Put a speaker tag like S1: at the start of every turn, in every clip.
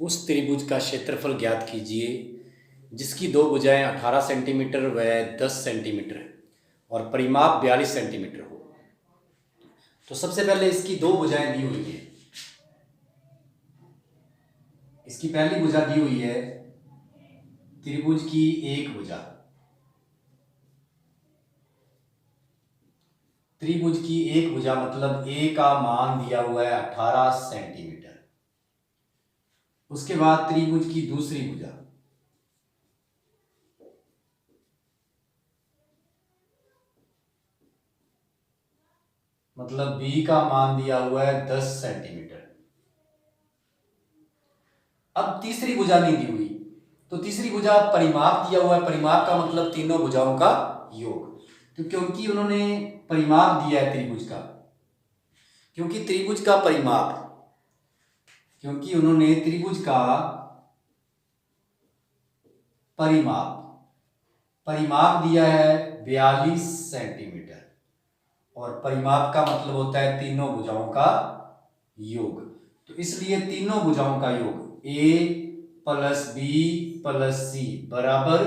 S1: उस त्रिभुज का क्षेत्रफल ज्ञात कीजिए जिसकी दो भुजाएं 18 सेंटीमीटर व 10 सेंटीमीटर और परिमाप 42 सेंटीमीटर हो। तो सबसे पहले इसकी दो भुजाएं दी हुई है। इसकी पहली भुजा दी हुई है त्रिभुज की एक भुजा। त्रिभुज की एक भुजा मतलब ए का मान दिया हुआ है 18 सेंटीमीटर। उसके बाद त्रिभुज की दूसरी भुजा, मतलब बी का मान दिया हुआ है 10 सेंटीमीटर। अब तीसरी भुजा नहीं दी हुई, तो तीसरी भुजा परिमाप दिया हुआ है। परिमाप का मतलब तीनों भुजाओं का योग। तो क्योंकि उन्होंने परिमाप दिया है त्रिभुज का, क्योंकि त्रिभुज का परिमाप, क्योंकि उन्होंने त्रिभुज का परिमाप परिमाप दिया है 42 सेंटीमीटर, और परिमाप का मतलब होता है तीनों भुजाओं का योग। तो इसलिए तीनों भुजाओं का योग ए प्लस बी प्लस सी बराबर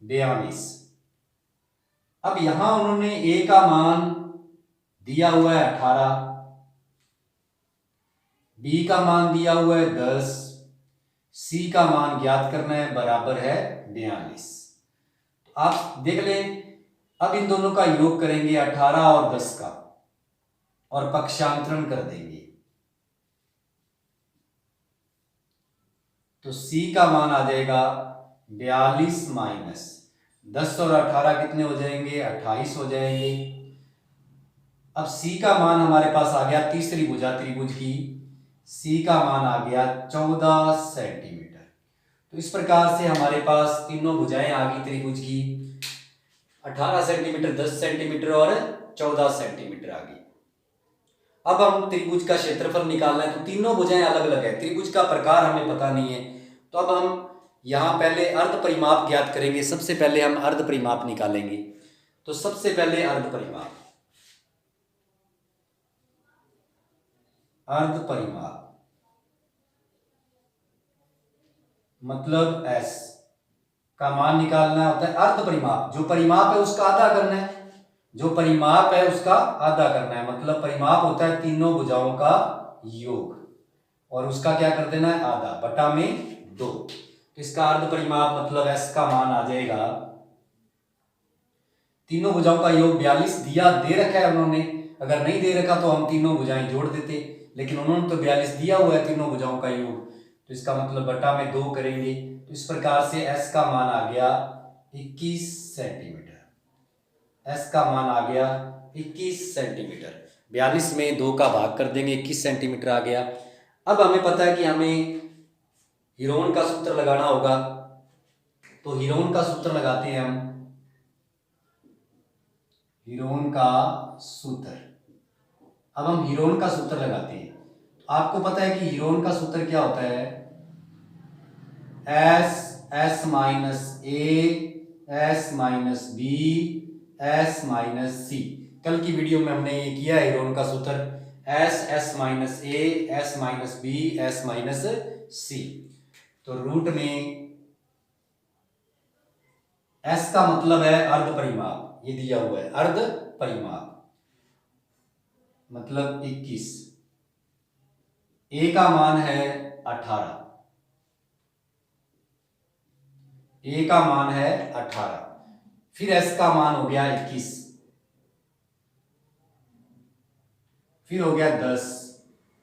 S1: 42। अब यहां उन्होंने ए का मान दिया हुआ है 18, बी का मान दिया हुआ है 10, सी का मान ज्ञात करना है, बराबर है 42। तो आप देख लें, अब इन दोनों का योग करेंगे 18 और 10 का, और पक्षांतरण कर देंगे। तो C का मान आ जाएगा 42 माइनस 10 और 18 कितने हो जाएंगे, 28 हो जाएंगे। अब C का मान हमारे पास आ गया, तीसरी भुजा त्रिभुज की C का मान आ गया 14 सेंटीमीटर। तो इस प्रकार से हमारे पास तीनों भुजाएं आ गई त्रिभुज की, 18 सेंटीमीटर, 10 सेंटीमीटर और 14 सेंटीमीटर आ गई। अब हम त्रिभुज का क्षेत्रफल निकालना है, तो तीनों भुजाएं अलग अलग है, त्रिभुज का प्रकार हमें पता नहीं है। तो अब हम यहाँ पहले अर्ध परिमाप ज्ञात करेंगे। सबसे पहले हम अर्ध परिमाप निकालेंगे। तो सबसे पहले अर्ध परिमाप, अर्ध परिमाप मतलब S का मान निकालना होता है। अर्ध परिमाप, जो परिमाप है उसका आधा करना है, जो परिमाप है उसका आधा करना है, मतलब परिमाप होता है तीनों भुजाओं का योग, और उसका क्या कर देना है, आधा बटा में 2। तो इसका अर्ध परिमाप मतलब S का मान आ जाएगा, तीनों भुजाओं का योग 42 दिया दे रखा है उन्होंने। अगर नहीं दे रखा तो हम तीनों भुजाएं जोड़ देते, लेकिन उन्होंने तो 42 दिया हुआ है तीनों भुजाओं का योग, तो इसका मतलब बटा में 2 करेंगे। तो इस प्रकार से S का मान आ गया 21 सेंटीमीटर। S का मान आ गया 21 सेंटीमीटर। 42 में 2 का भाग कर देंगे, 21 सेंटीमीटर आ गया। अब हमें पता है कि हमें हीरोन का सूत्र लगाना होगा, तो हीरोन का सूत्र लगाते हैं हम। हीरोन का सूत्र, अब हम हीरोन का सूत्र लगाते हैं। तो आपको पता है कि हीरोन का सूत्र क्या होता है, S minus A S minus B S minus C. कल की वीडियो में हमने ये किया है हीरोन का सूत्र, S minus A S minus B S minus C. तो रूट में एस का मतलब है अर्ध परिमाप, ये दिया हुआ है अर्ध परिमाप मतलब 21, ए का मान है 18, ए का मान है 18, फिर एस का मान हो गया 21, फिर हो गया 10,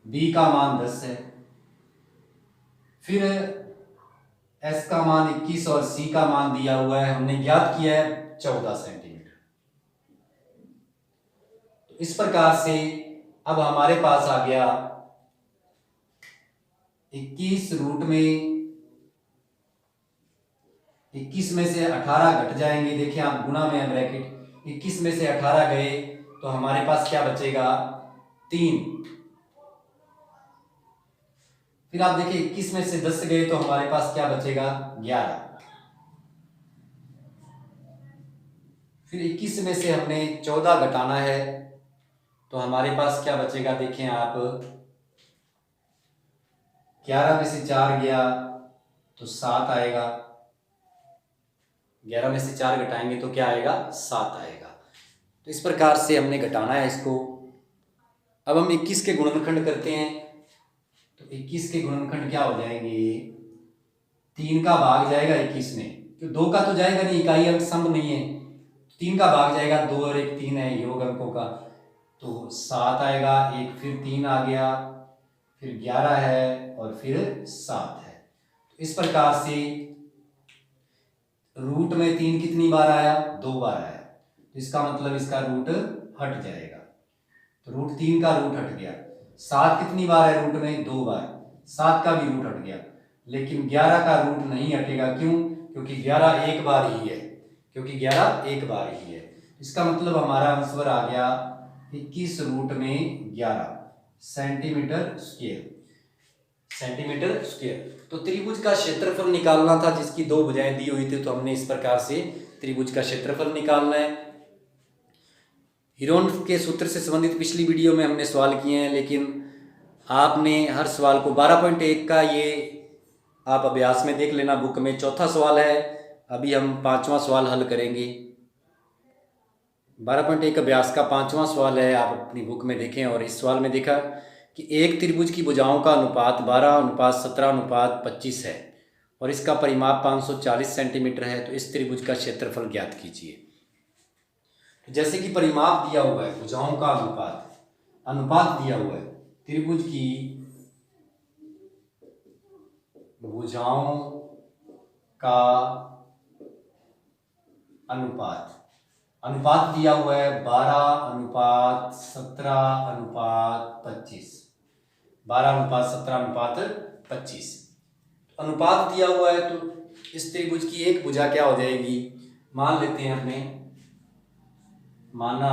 S1: बी का मान 10 है, फिर एस का मान 21 और सी का मान दिया हुआ है, हमने ज्ञात किया है 14 सेंटीमीटर। तो इस प्रकार से अब हमारे पास आ गया 21 रूट में 21 में से 18 घट जाएंगे, देखिए आप गुणा में है ब्रैकेट, 21 में से 18 गए तो हमारे पास क्या बचेगा, 3। फिर आप देखिए 21 में से 10 गए तो हमारे पास क्या बचेगा, 11। फिर 21 में से हमने 14 घटाना है तो हमारे पास क्या बचेगा, देखें आप 11 में से 4 गया तो 7 आएगा, 11 में से 4 घटाएंगे तो क्या आएगा, 7 आएगा। तो इस प्रकार से हमने घटाना है इसको। अब हम 21 के गुणनखंड करते हैं, तो 21 के गुणनखंड क्या हो जाएंगे, 3 का भाग जाएगा 21 में, तो 2 का तो जाएगा नहीं, इकाई अंक स्तंभ नहीं है, 3 का भाग जाएगा, 2 और 1 3 है योग अंकों का, तो 7 आएगा, एक फिर 3 आ गया, फिर 11 है और फिर 7 है। तो इस प्रकार से रूट में 3 कितनी बार आया, 2 बार आया, तो इसका मतलब इसका रूट हट जाएगा, तो रूट 3 का रूट हट गया। 7 कितनी बार है रूट में, 2 बार, 7 का भी रूट हट गया, लेकिन 11 का रूट नहीं हटेगा, क्यों, क्योंकि 11 एक बार ही है, क्योंकि 11 एक बार ही है। इसका मतलब हमारा आंसर आ गया 21 रूट में 11 सेंटीमीटर स्क्वायर, सेंटीमीटर स्क्वायर। तो त्रिभुज का क्षेत्रफल निकालना था जिसकी 2 भुजाएं दी हुई थी, तो हमने इस प्रकार से त्रिभुज का क्षेत्रफल निकालना है। हीरोन के सूत्र से संबंधित पिछली वीडियो में हमने सवाल किए हैं, लेकिन आपने हर सवाल को 12.1 का ये आप अभ्यास में देख लेना, बुक में चौथा सवाल है, अभी हम 5वां सवाल हल करेंगे। 12.1 अभ्यास का 5वां सवाल है, आप अपनी बुक में देखें। और इस सवाल में देखा कि एक त्रिभुज की भुजाओं का अनुपात 12:17:25 है और इसका परिमाप 540 सेंटीमीटर है, तो इस त्रिभुज का क्षेत्रफल ज्ञात कीजिए। जैसे कि परिमाप दिया हुआ है, भुजाओं का अनुपात, अनुपात दिया हुआ है, त्रिभुज की भुजाओं का अनुपात, अनुपात दिया हुआ है 12:17:25, 12:17:25 अनुपात दिया हुआ है। तो इस त्रिभुज की एक भुजा क्या हो जाएगी, मान लेते हैं हमने, माना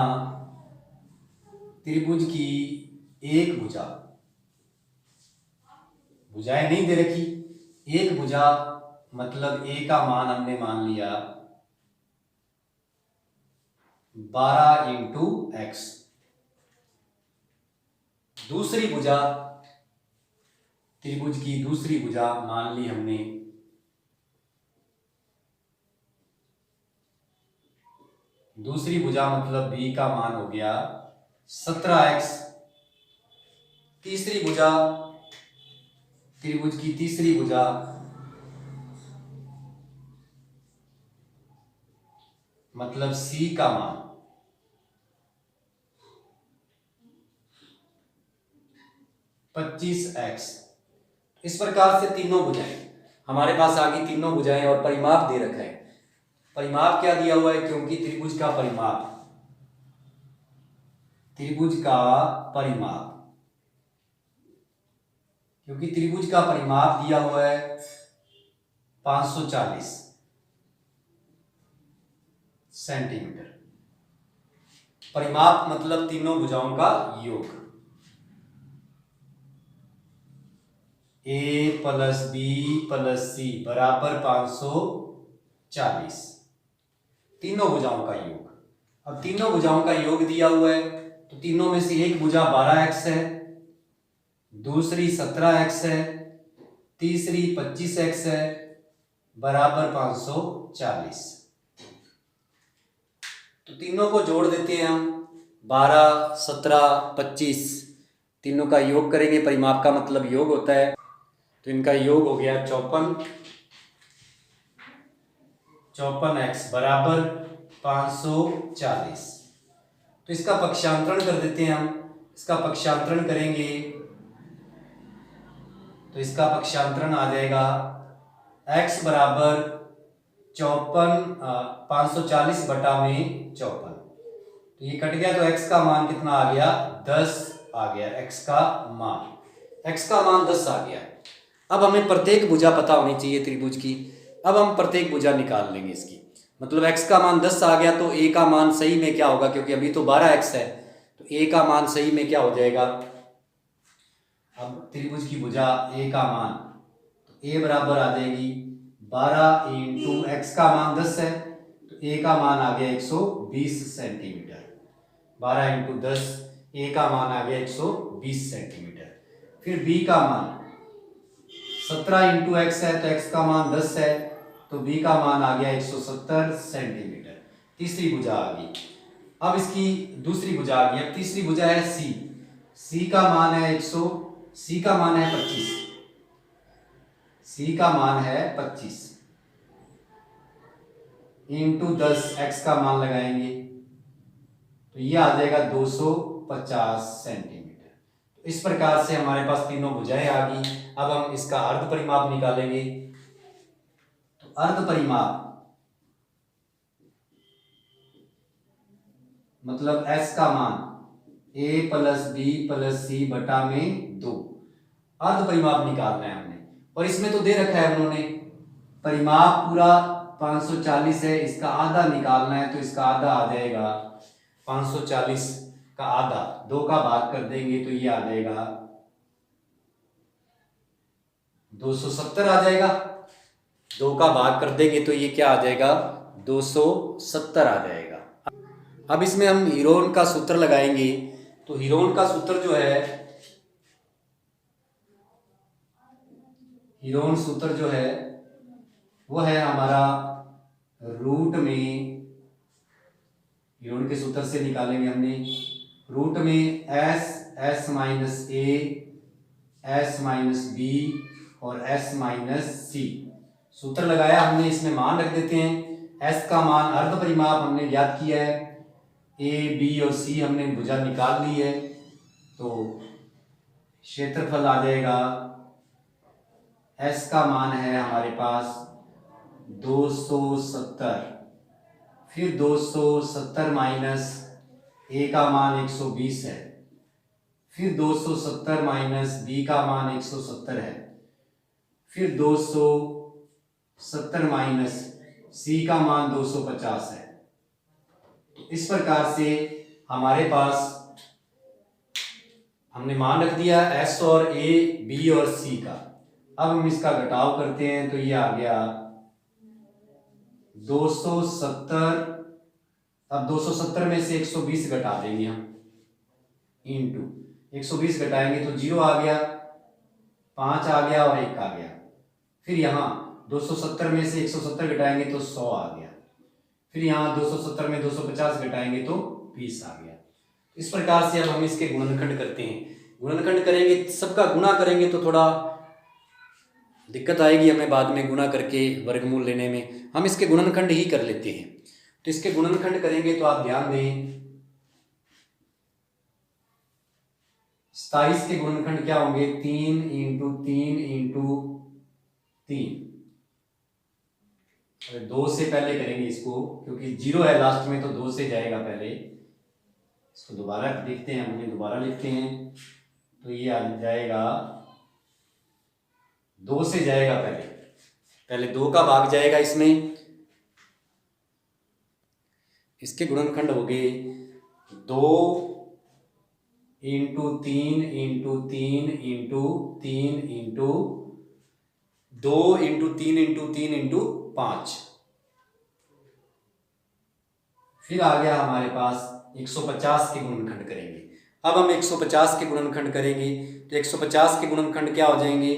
S1: त्रिभुज की एक भुजा, भुजाएं नहीं दे रखी, एक भुजा मतलब ए का मान हमने मान लिया 12 × x, दूसरी भुजा, त्रिभुज की दूसरी भुजा मान ली हमने दूसरी भुजा मतलब b का मान हो गया 17x, तीसरी भुजा, त्रिभुज की तीसरी भुजा मतलब c का मान 25x। इस प्रकार से तीनों भुजाएं हमारे पास आ गई, तीनों भुजाएं, और परिमाप दे रखा है। परिमाप क्या दिया हुआ है, क्योंकि त्रिभुज का परिमाप, त्रिभुज का परिमाप, क्योंकि त्रिभुज का परिमाप दिया हुआ है 540 सेंटीमीटर। परिमाप मतलब तीनों भुजाओं का योग, a + b + c बराबर 540, तीनों भुजाओं का योग। अब तीनों भुजाओं का योग दिया हुआ है, तो तीनों में से एक भुजा 12x है, दूसरी 17x है, तीसरी 25x है, बराबर 540। तो तीनों को जोड़ देते हैं हम, 12, 17, 25, तीनों का योग करेंगे, परिमाप का मतलब योग होता है, तो इनका योग हो गया 54x बराबर 540। तो इसका पक्षांतरण कर देते हैं हम, इसका पक्षांतरण करेंगे तो इसका पक्षांतरण आ जाएगा x बराबर 540 बटा में 54, तो ये कट गया, तो x का मान कितना आ गया, 10 आ गया, x का मान 10 आ गया। अब हमें प्रत्येक भुजा पता होनी चाहिए त्रिभुज की, अब हम प्रत्येक भुजा निकाल लेंगे इसकी, मतलब x का मान 10 आ गया, तो a का मान सही में क्या होगा, क्योंकि अभी तो 12x है, तो a का मान सही में क्या हो जाएगा, अब त्रिभुज की भुजा a का मान, तो a बराबर आ जाएगी 12 × x का मान 10 है, तो a का मान आ गया 120 सेंटीमीटर, 12 × 10, a का मान आ गया 120 सेंटीमीटर। फिर b का मान, 17 इंटू एक्स है तो एक्स का मान 10 है, तो बी का मान आ गया 170 सेंटीमीटर। तीसरी भुजा आ गई। अब इसकी दूसरी भुजा आ गई। अब तीसरी भुजा है सी। सी का मान है 25। सी का मान है 25 इंटू 10, एक्स का मान लगाएंगे तो ये आ जाएगा 250 सेंटीमीटर। इस प्रकार से हमारे पास तीनों भुजाएं आ गई। अब हम इसका अर्ध परिमाप निकालेंगे। तो अर्ध परिमाप मतलब s का मान a प्लस बी प्लस सी बटा में 2। अर्ध परिमाप निकालना है हमने, और इसमें तो दे रखा है उन्होंने परिमाप पूरा 540 है, इसका आधा निकालना है तो इसका आधा आ जाएगा 540 का आधा 2 का भाग कर देंगे तो ये आ जाएगा 270 आ जाएगा। 2 का भाग कर देंगे तो ये क्या आ जाएगा 270 आ जाएगा। अब इसमें हम हीरोन का सूत्र लगाएंगे। तो हीरोन का सूत्र जो है, हीरोन सूत्र जो है वो है हमारा रूट में, हीरोन के सूत्र से निकालेंगे हमने रूट में S minus A, S minus B और एस माइनस सी। सूत्र लगाया हमने, इसमें मान रख देते हैं। एस का मान अर्ध परिमाप हमने ज्ञात किया है, ए बी और सी हमने भुजा निकाल ली है, तो क्षेत्रफल आ जाएगा। एस का मान है हमारे पास 270, फिर 270 माइनस ए का मान 120 है, फिर 270 माइनस बी का मान 170 है, फिर 270 माइनस सी का मान 250 है। इस प्रकार से हमारे पास हमने मान रख दिया एस और ए बी और सी का। अब हम इसका घटाव करते हैं तो ये आ गया 270। अब 270 में से 120 घटा देंगे हम, इंटू 120 घटाएंगे तो 0 आ गया, 5 आ गया और 1 आ गया। फिर यहाँ 270 में से 170 घटाएंगे तो 100 आ गया, फिर यहाँ 270 में 250 घटाएंगे तो 20 आ गया। इस प्रकार से अब हम इसके गुणनखंड करते हैं। गुणनखंड करेंगे, सबका गुणा करेंगे तो थोड़ा दिक्कत आएगी हमें बाद में गुणा करके वर्गमूल लेने में। हम इसके गुणनखंड ही कर लेते हैं। तो इसके गुणनखंड करेंगे तो आप ध्यान दें, 27 के गुणनखंड क्या होंगे 3 इंटू 3 इंटू 3। 2 से पहले करेंगे इसको, क्योंकि 0 है लास्ट में तो 2 से जाएगा पहले। इसको दोबारा देखते हैं, हमने दोबारा लिखते हैं तो ये आ जाएगा 2 से जाएगा पहले 2 का भाग जाएगा इसमें। इसके गुणनखंड हो गए 2 into 3 into 3 into 3 into 2 into 3 into 3 into 5। फिर आ गया हमारे पास 150 के गुणनखंड करेंगे। अब हम 150 के गुणनखंड करेंगे तो 150 के गुणनखंड क्या हो जाएंगे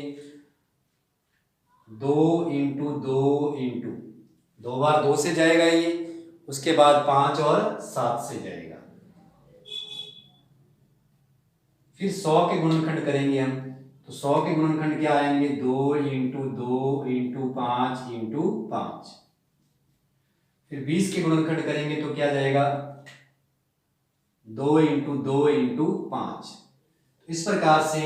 S1: 2 इंटू 2 इंटू 2 बार 2 से जाएगा ये, उसके बाद 5 और 7 से जाएगा। फिर 100 के गुणनखंड करेंगे हम तो 100 के गुणनखंड क्या आएंगे 2 इंटू 2 इंटू 5 इंटू 5। फिर 20 के गुणनखंड करेंगे तो क्या जाएगा 2 इंटू 2 इंटू 5। इस प्रकार से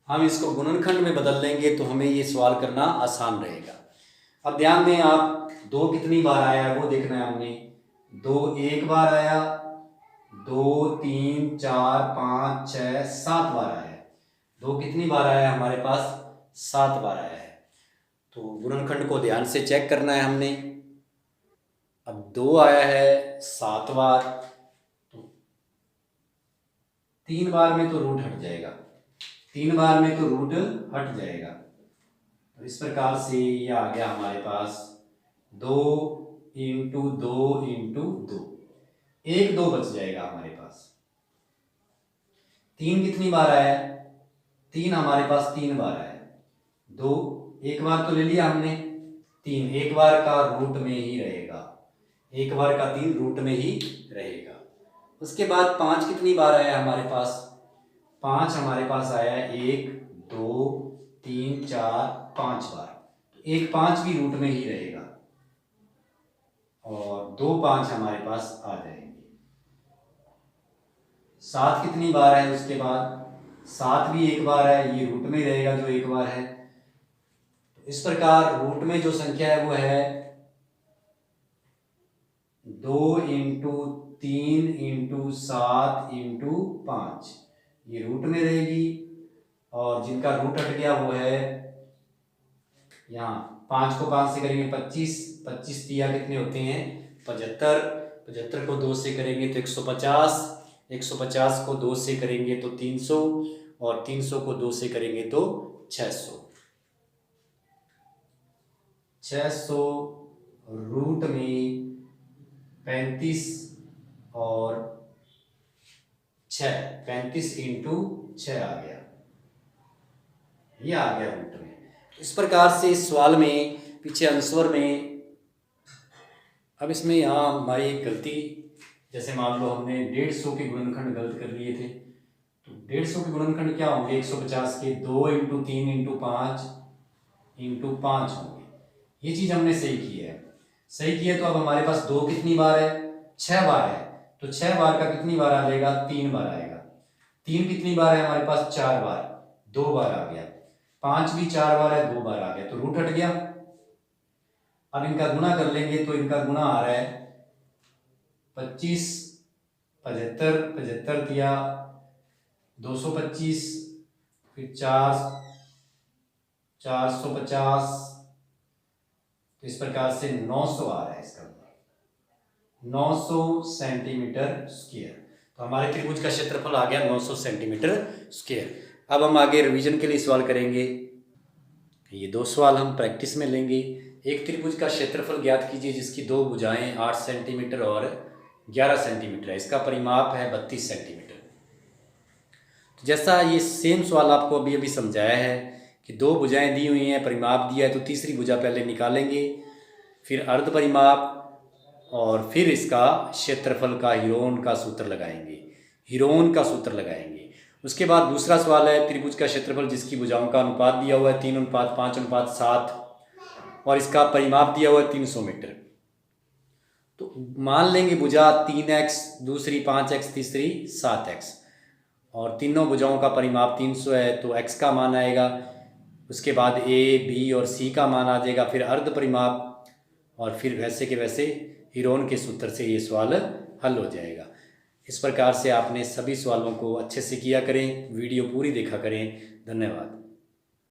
S1: हम इसको गुणनखंड में बदल लेंगे तो हमें ये सवाल करना आसान रहेगा। अब ध्यान दें आप, 2 कितनी बार आया वो देखना है हमने। 2 एक बार आया, 2 3 4 5 6 7 बार आया। 2 कितनी बार आया हमारे पास 7 बार आया है। तो गुणनखंड को ध्यान से चेक करना है हमने। अब 2 आया है 7 बार, तो 3 बार में तो रूट हट जाएगा, 3 बार में तो रूट हट जाएगा। तो इस प्रकार से ये आ गया हमारे पास 2 इंटू 2 इंटू 2, 1 2 बच जाएगा हमारे पास। 3 कितनी बार आया 3 हमारे पास 3 बार आया। 2, एक बार तो ले लिया हमने, 3 एक बार का रूट में ही रहेगा, एक बार का 3 रूट में ही रहेगा। उसके बाद 5 कितनी बार आया हमारे पास, 5 हमारे पास आया 1 2 3 4 5 बार, तो एक 5 भी रूट में ही रहेगा और 2 5 हमारे पास आ जाएंगे। 7 कितनी बार है उसके बाद, 7 भी एक बार है, ये रूट में रहेगा जो एक बार है। इस प्रकार रूट में जो संख्या है वो है 2 × 3 × 7 × 5, ये रूट में रहेगी। और जिनका रूट हट गया वो है यहाँ 5 को 5 से करेंगे 25, 25 दिया कितने होते हैं 75, 75 को 2 से करेंगे तो 150, 150 को 2 से करेंगे तो 300 और 300 को 2 से करेंगे तो 600। 600 रूट में 35 और 6, 35 × 6 आ गया, ये आ गया रूट में। इस प्रकार से इस सवाल में पीछे आंसर में, अब इसमें यहाँ हमारी एक गलती, जैसे मान लो हमने 150 के गुणनखंड गलत कर लिए थे, तो 150 के गुणनखंड क्या होंगे 150 के 2 × 3 × 5 × 5 होंगे। ये चीज़ हमने सही की है, सही की है। तो अब हमारे पास 2 कितनी बार है 6 बार है, तो 6 बार का कितनी बार आ जाएगा 3 बार आएगा। 3 कितनी बार है हमारे पास 4 बार, 2 बार आ गया। 5 भी 4 बार है, 2 बार आ गया, तो रूट हट गया। अब इनका गुणा कर लेंगे तो इनका गुणा आ रहा है 25, 75, 75 दिया 225, फिर 450, तो इस प्रकार से 900 आ रहा है इसका, 900 सेंटीमीटर स्क्वायर। तो हमारे त्रिभुज का क्षेत्रफल आ गया 900 सेंटीमीटर स्क्वायर। अब हम आगे रिवीजन के लिए सवाल करेंगे। ये 2 सवाल हम प्रैक्टिस में लेंगे। एक त्रिभुज का क्षेत्रफल ज्ञात कीजिए जिसकी 2 भुजाएं 8 सेंटीमीटर और 11 सेंटीमीटर है, इसका परिमाप है 32 सेंटीमीटर। तो जैसा ये सेम सवाल आपको अभी अभी समझाया है कि 2 भुजाएं दी हुई हैं, परिमाप दिया है, तो तीसरी भुजा पहले निकालेंगे, फिर अर्ध परिमाप और फिर इसका क्षेत्रफल का हीरोन का सूत्र लगाएंगे, हीरोन का सूत्र लगाएंगे। उसके बाद दूसरा सवाल है त्रिभुज का क्षेत्रफल जिसकी भुजाओं का अनुपात दिया हुआ है 3:5:7 और इसका परिमाप दिया हुआ है 300 मीटर। तो मान लेंगे भुजा 3x, दूसरी 5x, तीसरी 7x और तीनों भुजाओं का परिमाप 300 है, तो x का मान आएगा, उसके बाद a, b और c का मान आ जाएगा, फिर अर्ध परिमाप और फिर वैसे के वैसे हीरोन के सूत्र से ये सवाल हल हो जाएगा। इस प्रकार से आपने सभी सवालों को अच्छे से किया करें, वीडियो पूरी देखा करें। धन्यवाद।